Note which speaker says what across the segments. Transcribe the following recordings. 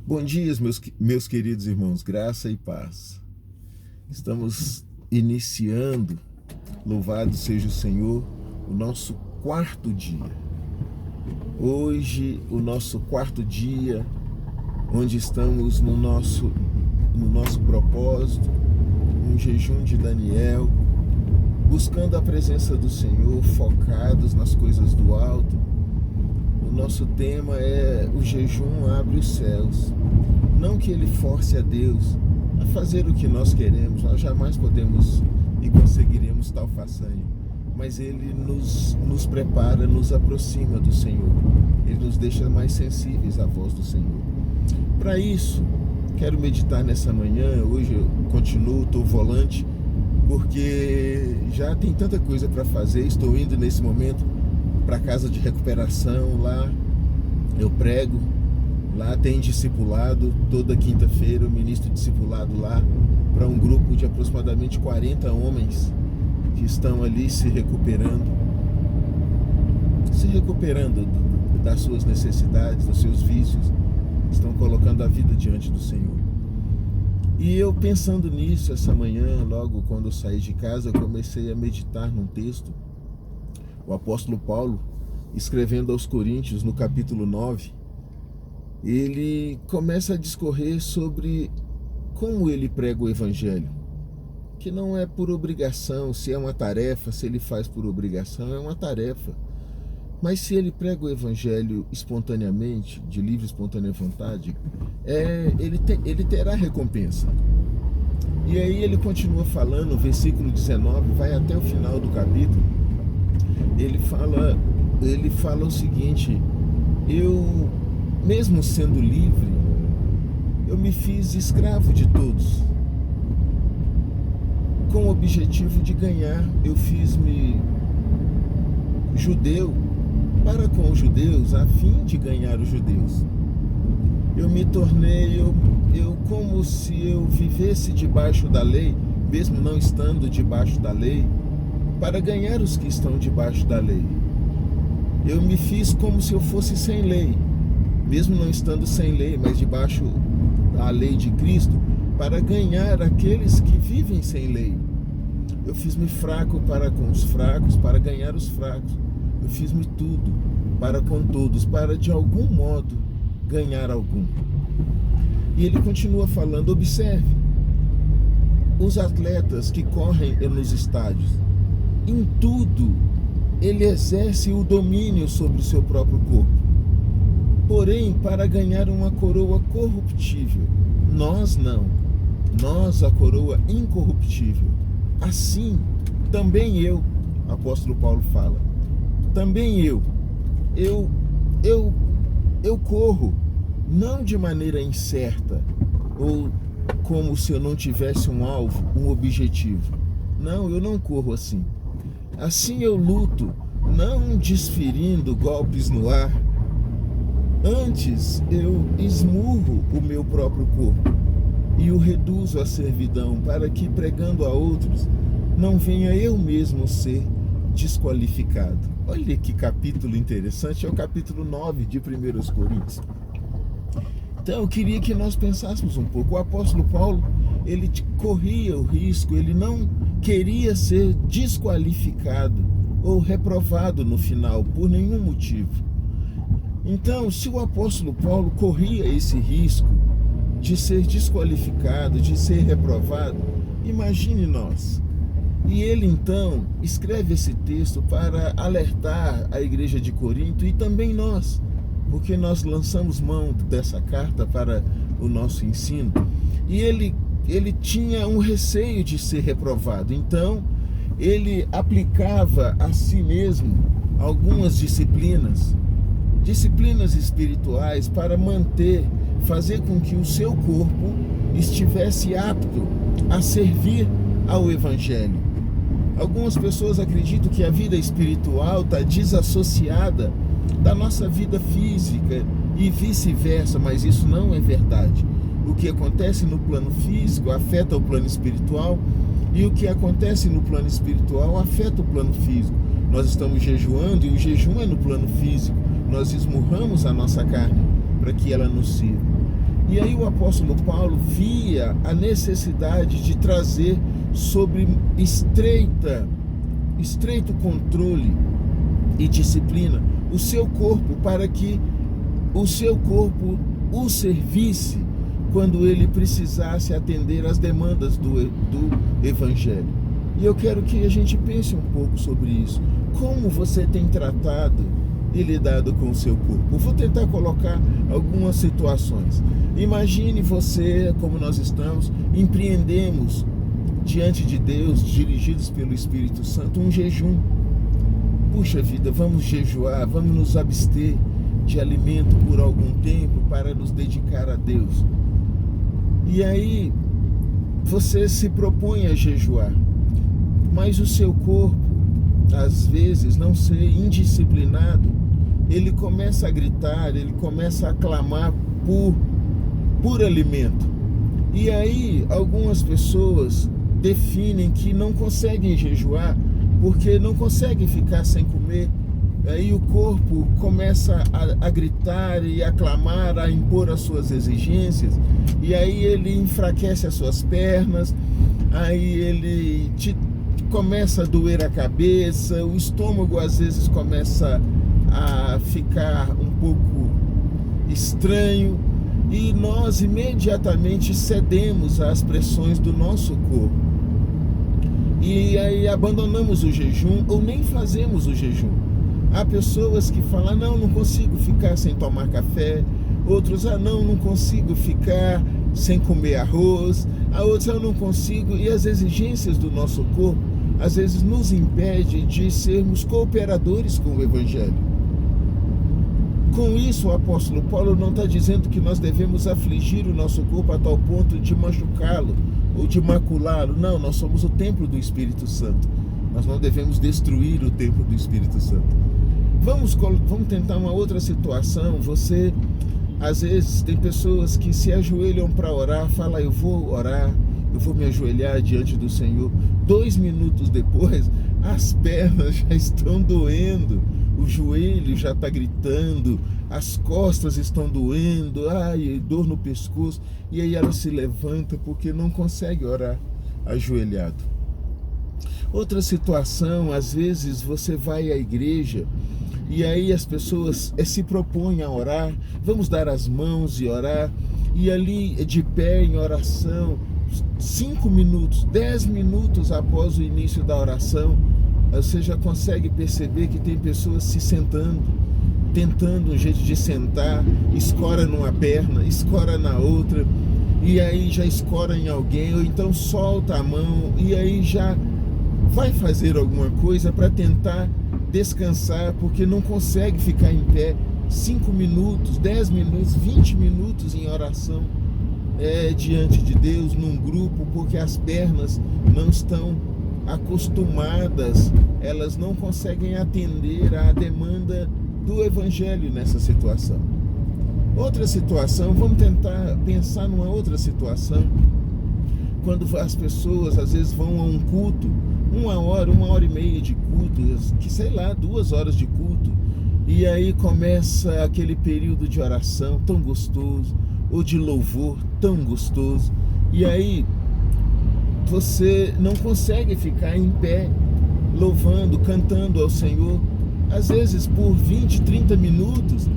Speaker 1: Bom dia, meus queridos irmãos, graça e paz. Estamos iniciando, louvado seja o Senhor, o nosso quarto dia. Hoje, o nosso quarto dia, onde estamos no nosso propósito, um jejum de Daniel, buscando a presença do Senhor, focados nas coisas do alto. O nosso tema é: o jejum abre os céus. Não que ele force a Deus a fazer o que nós queremos, nós jamais podemos e conseguiremos tal façanha, mas ele nos prepara, nos aproxima do Senhor, ele nos deixa mais sensíveis à voz do Senhor. Para isso, quero meditar nessa manhã. Hoje eu continuo, estou volante, porque já tem tanta coisa para fazer. Estou indo nesse momento para a casa de recuperação. Lá eu prego, lá tem discipulado. Toda quinta-feira eu ministro discipulado lá para um grupo de aproximadamente 40 homens que estão ali se recuperando das suas necessidades, dos seus vícios, estão colocando a vida diante do Senhor. E eu, pensando nisso essa manhã, logo quando eu saí de casa, eu comecei a meditar num texto. O apóstolo Paulo, escrevendo aos Coríntios, no capítulo 9, ele começa a discorrer sobre como ele prega o evangelho, que não é por obrigação. Se é uma tarefa, se ele faz por obrigação, é uma tarefa. Mas se ele prega o evangelho espontaneamente, de livre e espontânea vontade, ele terá recompensa. E aí ele continua falando, o versículo 19, vai até o final do capítulo. Ele fala o seguinte: eu, mesmo sendo livre, eu me fiz escravo de todos, com o objetivo de ganhar. Eu fiz-me judeu para com os judeus, a fim de ganhar os judeus. Eu me tornei, como se eu vivesse debaixo da lei, mesmo não estando debaixo da lei, para ganhar os que estão debaixo da lei. Eu me fiz como se eu fosse sem lei, mesmo não estando sem lei, mas debaixo da lei de Cristo, para ganhar aqueles que vivem sem lei. Eu fiz-me fraco para com os fracos, para ganhar os fracos. Eu fiz-me tudo para com todos, para de algum modo ganhar algum. E ele continua falando: observe os atletas que correm nos estádios. Em tudo, ele exerce o domínio sobre o seu próprio corpo. Porém, para ganhar uma coroa corruptível, nós não. Nós a coroa incorruptível. Assim, também eu, apóstolo Paulo fala, também eu corro, não de maneira incerta, ou como se eu não tivesse um alvo, um objetivo. Não, eu não corro assim. Assim eu luto, não desferindo golpes no ar. Antes eu esmurro o meu próprio corpo e o reduzo à servidão, para que, pregando a outros, não venha eu mesmo ser desqualificado. Olha que capítulo interessante, é o capítulo 9 de 1 Coríntios. Então eu queria que nós pensássemos um pouco. O apóstolo Paulo, ele corria o risco, ele não queria ser desqualificado ou reprovado no final, por nenhum motivo. Então, se o apóstolo Paulo corria esse risco de ser desqualificado, de ser reprovado, imagine nós. E ele então escreve esse texto para alertar a igreja de Corinto e também nós, porque nós lançamos mão dessa carta para o nosso ensino. E ele tinha um receio de ser reprovado, então ele aplicava a si mesmo algumas disciplinas espirituais para fazer com que o seu corpo estivesse apto a servir ao evangelho. Algumas pessoas acreditam que a vida espiritual está desassociada da nossa vida física e vice-versa, mas isso não é verdade. O que acontece no plano físico afeta o plano espiritual, e o que acontece no plano espiritual afeta o plano físico. Nós estamos jejuando e o jejum é no plano físico. Nós esmurramos a nossa carne para que ela nos sirva. E aí o apóstolo Paulo via a necessidade de trazer sobre estreito controle e disciplina o seu corpo, para que o seu corpo o servisse quando ele precisasse atender às demandas do Evangelho. E eu quero que a gente pense um pouco sobre isso. Como você tem tratado e lidado com o seu corpo? Eu vou tentar colocar algumas situações. Imagine você, como nós estamos, empreendemos diante de Deus, dirigidos pelo Espírito Santo, um jejum. Puxa vida, vamos jejuar, vamos nos abster de alimento por algum tempo para nos dedicar a Deus. E aí você se propõe a jejuar, mas o seu corpo, às vezes, não ser indisciplinado, ele começa a gritar, ele começa a clamar por alimento. E aí algumas pessoas definem que não conseguem jejuar porque não conseguem ficar sem comer. Aí o corpo começa a gritar e a clamar, a impor as suas exigências, e aí ele enfraquece as suas pernas, aí ele começa a doer a cabeça, o estômago às vezes começa a ficar um pouco estranho, e nós imediatamente cedemos às pressões do nosso corpo. E aí abandonamos o jejum ou nem fazemos o jejum. Há pessoas que falam, não consigo ficar sem tomar café. Outros, não consigo ficar sem comer arroz. Há outros, eu não consigo. E as exigências do nosso corpo, às vezes, nos impede de sermos cooperadores com o Evangelho. Com isso, o apóstolo Paulo não está dizendo que nós devemos afligir o nosso corpo a tal ponto de machucá-lo ou de maculá-lo. Não, nós somos o templo do Espírito Santo. Nós não devemos destruir o templo do Espírito Santo. Vamos tentar uma outra situação. Você, às vezes, tem pessoas que se ajoelham para orar, fala, eu vou orar, eu vou me ajoelhar diante do Senhor. 2 minutos depois, as pernas já estão doendo, o joelho já está gritando, as costas estão doendo, dor no pescoço, e aí ela se levanta porque não consegue orar ajoelhado. Outra situação, às vezes você vai à igreja e aí as pessoas se propõem a orar, vamos dar as mãos e orar, e ali de pé em oração, 5 minutos, 10 minutos após o início da oração, você já consegue perceber que tem pessoas se sentando, tentando um jeito de sentar, escora numa perna, escora na outra, e aí já escora em alguém, ou então solta a mão, e aí já vai fazer alguma coisa para tentar descansar, porque não consegue ficar em pé 5 minutos, 10 minutos, 20 minutos em oração diante de Deus, num grupo, porque as pernas não estão acostumadas, elas não conseguem atender à demanda do Evangelho nessa situação. Outra situação, vamos tentar pensar numa outra situação, quando as pessoas às vezes vão a um culto, 1 hora e meia de culto, 2 horas de culto, e aí começa aquele período de oração tão gostoso, ou de louvor tão gostoso, e aí você não consegue ficar em pé, louvando, cantando ao Senhor, às vezes por 20, 30 minutos,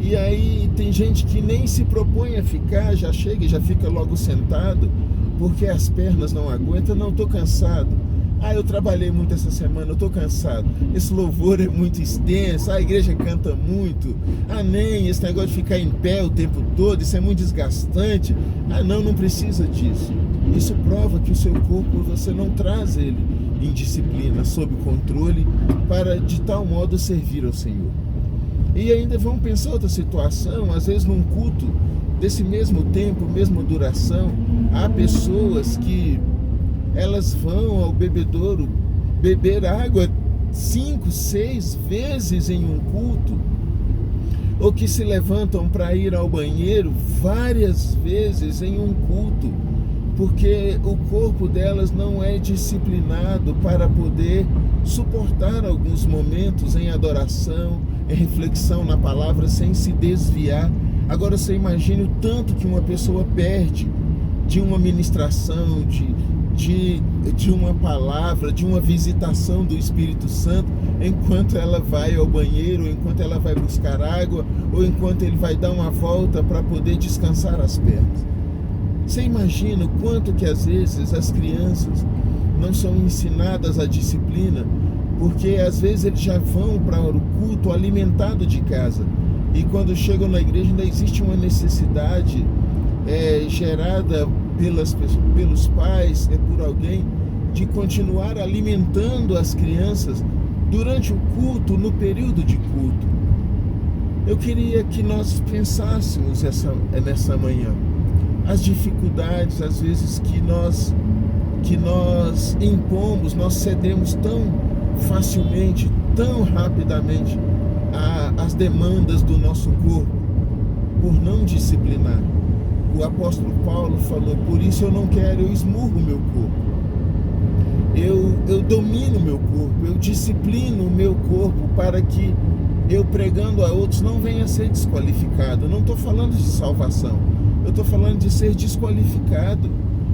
Speaker 1: e aí tem gente que nem se propõe a ficar, já chega e já fica logo sentado, porque as pernas não aguentam, não, estou cansado. Eu trabalhei muito essa semana, eu estou cansado. Esse louvor é muito extenso, a igreja canta muito. Nem esse negócio de ficar em pé o tempo todo, isso é muito desgastante. Não precisa disso. Isso prova que o seu corpo, você não traz ele em disciplina, sob controle, para de tal modo servir ao Senhor. E ainda vamos pensar outra situação, às vezes num culto desse mesmo tempo, mesma duração, há pessoas que elas vão ao bebedouro beber água 5, 6 vezes em um culto, ou que se levantam para ir ao banheiro várias vezes em um culto, porque o corpo delas não é disciplinado para poder suportar alguns momentos em adoração, em reflexão na palavra, sem se desviar Agora você imagine o tanto que uma pessoa perde de uma ministração, de uma palavra, de uma visitação do Espírito Santo, enquanto ela vai ao banheiro, enquanto ela vai buscar água, ou enquanto ele vai dar uma volta para poder descansar as pernas. Você imagina o quanto que às vezes as crianças não são ensinadas a disciplina, porque às vezes eles já vão para o culto alimentado de casa, e quando chegam na igreja ainda existe uma necessidade gerada pelos pais, por alguém, de continuar alimentando as crianças durante o culto, no período de culto. Eu queria que nós pensássemos nessa manhã as dificuldades, às vezes, que nós impomos, nós cedemos tão facilmente, tão rapidamente às demandas do nosso corpo, por não disciplinar. O apóstolo Paulo falou: por isso eu não quero, eu esmurro o meu corpo. Eu domino o meu corpo, eu disciplino o meu corpo para que eu, pregando a outros, não venha a ser desqualificado. Eu não estou falando de salvação, eu estou falando de ser desqualificado.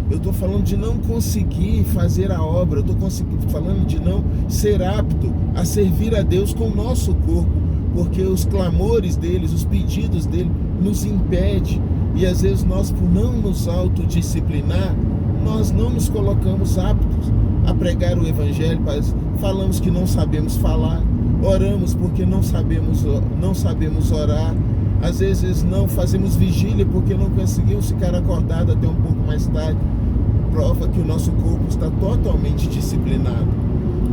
Speaker 1: Eu estou falando de não conseguir fazer a obra, eu estou falando de não ser apto a servir a Deus com o nosso corpo, porque os clamores deles, os pedidos dele nos impedem. E às vezes nós, por não nos autodisciplinar, nós não nos colocamos aptos a pregar o Evangelho. Falamos que não sabemos falar, oramos porque não sabemos orar. Às vezes não fazemos vigília porque não conseguimos ficar acordado até um pouco mais tarde. Prova que o nosso corpo está totalmente disciplinado.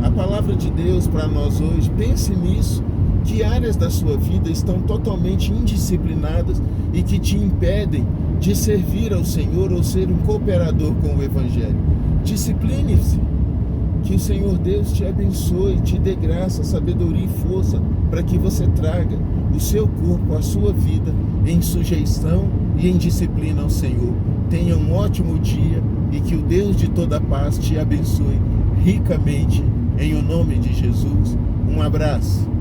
Speaker 1: A palavra de Deus para nós hoje, pense nisso. Que áreas da sua vida estão totalmente indisciplinadas e que te impedem de servir ao Senhor ou ser um cooperador com o Evangelho? Discipline-se. Que o Senhor Deus te abençoe, te dê graça, sabedoria e força para que você traga o seu corpo, a sua vida em sujeição e em disciplina ao Senhor. Tenha um ótimo dia e que o Deus de toda paz te abençoe ricamente, em o nome de Jesus. Um abraço.